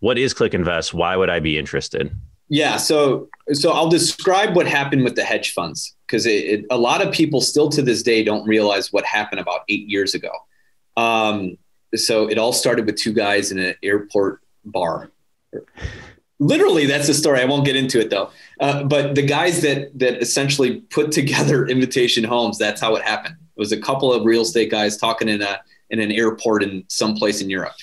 What is Click Invest? Why would I be interested? Yeah. So I'll describe what happened with the hedge funds, because a lot of people still to this day don't realize what happened about 8 years ago. So it all started with two guys in an airport bar. Literally, that's the story. I won't get into it though. But the guys that essentially put together Invitation Homes, that's how it happened. It was a couple of real estate guys talking in an airport in someplace in Europe,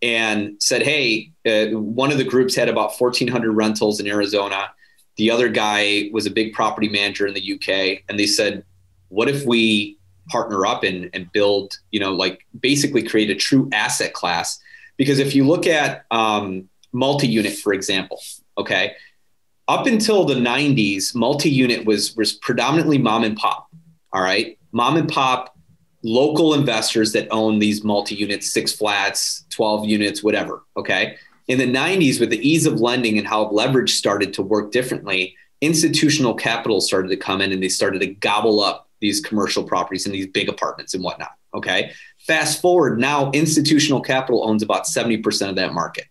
and said, hey, one of the groups had about 1,400 rentals in Arizona. The other guy was a big property manager in the UK. And they said, what if we partner up and build, like basically create a true asset class? Because if you look at multi-unit, for example, okay, up until the 90s, multi-unit was predominantly mom and pop. All right. Mom and pop, local investors that own these multi-units, 6 flats, 12 units, whatever. Okay. In the 90s, with the ease of lending and how leverage started to work differently, institutional capital started to come in and they started to gobble up these commercial properties and these big apartments and whatnot. Okay. Fast forward, now institutional capital owns about 70% of that market.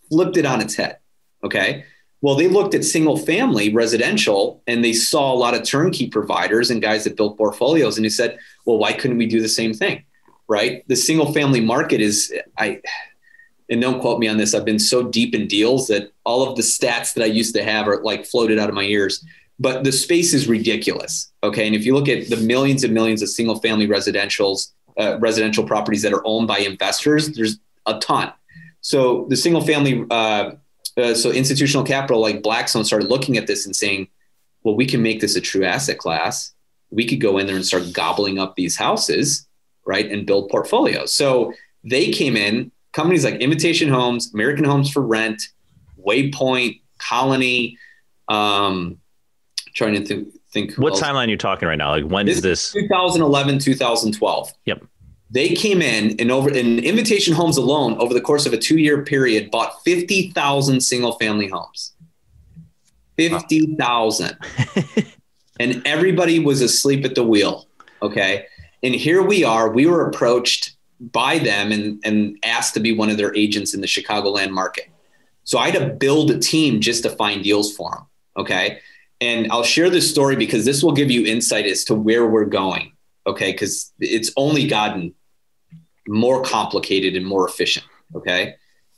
Flipped it on its head. Okay. Well, they looked at single family residential and they saw a lot of turnkey providers and guys that built portfolios. And they said, well, why couldn't we do the same thing? Right. The single family market is, and don't quote me on this, I've been so deep in deals that all of the stats that I used to have are like floated out of my ears, but the space is ridiculous. Okay. And if you look at the millions and millions of single family residential properties that are owned by investors, there's a ton. So the single family, so institutional capital like Blackstone started looking at this and saying, well, we can make this a true asset class. We could go in there and start gobbling up these houses, right, and build portfolios. So they came in, companies like Invitation Homes, American Homes for Rent, Waypoint, Colony. Trying to think. What timeline are you talking right now? Like when is this? 2011, 2012. Yep. They came in and in Invitation Homes alone, over the course of a 2-year period, bought 50,000 single family homes. 50,000. And everybody was asleep at the wheel. Okay. And here we are. We were approached by them and asked to be one of their agents in the Chicagoland market. So I had to build a team just to find deals for them. Okay. And I'll share this story because this will give you insight as to where we're going. Okay. Because it's only gotten more complicated and more efficient. Okay.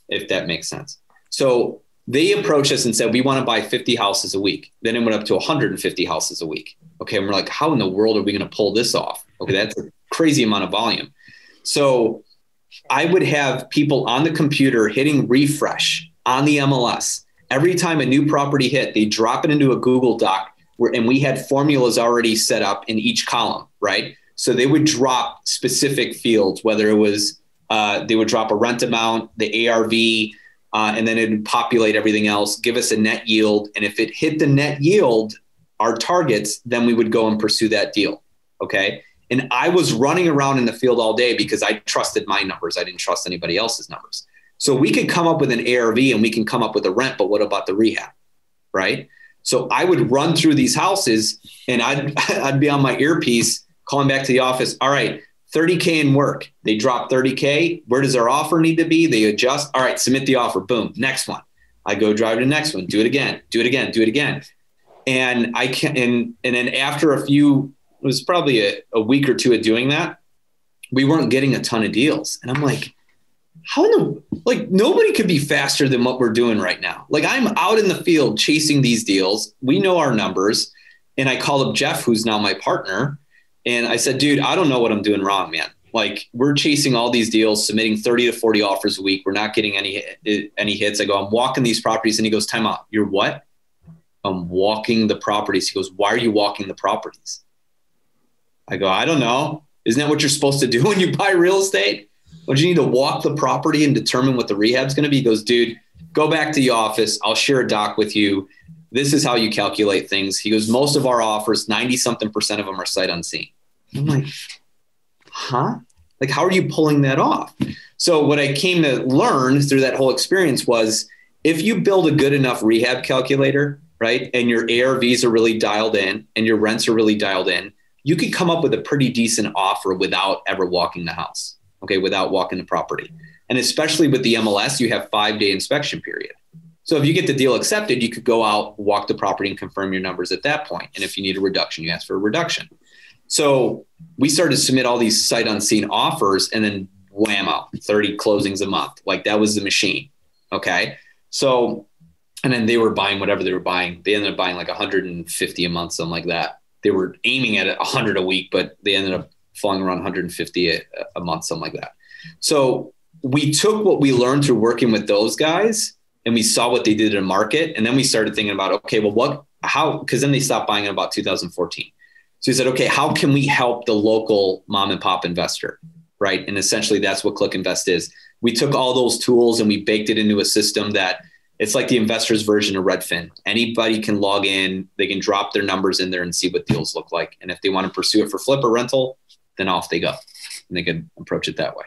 If that makes sense. So they approached us and said, we want to buy 50 houses a week. Then it went up to 150 houses a week. Okay. And we're like, how in the world are we going to pull this off? Okay. That's a crazy amount of volume. So I would have people on the computer hitting refresh on the MLS. Every time a new property hit, they drop it into a Google Doc and we had formulas already set up in each column, right? So they would drop specific fields, whether it was, they would drop a rent amount, the ARV, and then it would populate everything else, give us a net yield. And if it hit the net yield, our targets, then we would go and pursue that deal. Okay. And I was running around in the field all day because I trusted my numbers. I didn't trust anybody else's numbers. So we could come up with an ARV and we can come up with a rent, but what about the rehab? Right. So I would run through these houses and I'd be on my earpiece calling back to the office. All right, 30K in work. They drop 30K. Where does our offer need to be? They adjust. All right, submit the offer. Boom. Next one. I go drive to the next one. Do it again. Do it again. Do it again. And I can, and then after it was probably a week or two of doing that, we weren't getting a ton of deals. And I'm like, nobody could be faster than what we're doing right now. Like I'm out in the field chasing these deals. We know our numbers. And I called up Jeff, who's now my partner. And I said, dude, I don't know what I'm doing wrong, man. Like we're chasing all these deals, submitting 30 to 40 offers a week. We're not getting any hits. I go, I'm walking these properties. And he goes, time out. You're what? I'm walking the properties. He goes, why are you walking the properties? I go, I don't know. Isn't that what you're supposed to do when you buy real estate? Don't you need to walk the property and determine what the rehab's going to be? He goes, dude, go back to the office. I'll share a doc with you. This is how you calculate things. He goes, most of our offers, 90-something% of them are sight unseen. I'm like, huh? Like, how are you pulling that off? So what I came to learn through that whole experience was if you build a good enough rehab calculator, right, and your ARVs are really dialed in and your rents are really dialed in, you could come up with a pretty decent offer without ever walking the house, okay, without walking the property. And especially with the MLS, you have 5-day inspection period. So if you get the deal accepted, you could go out, walk the property and confirm your numbers at that point. And if you need a reduction, you ask for a reduction. So we started to submit all these sight unseen offers, and then wham out 30 closings a month. Like that was the machine. Okay. So, and then they were buying whatever they were buying. They ended up buying like 150 a month, something like that. They were aiming at 100 a week, but they ended up falling around 150 a month, something like that. So we took what we learned through working with those guys, and we saw what they did in the market. And then we started thinking about, okay, well, because then they stopped buying in about 2014. So we said, okay, how can we help the local mom and pop investor? Right. And essentially that's what Click Invest is. We took all those tools and we baked it into a system that it's like the investor's version of Redfin. Anybody can log in, they can drop their numbers in there and see what deals look like. And if they want to pursue it for flip or rental, then off they go and they can approach it that way.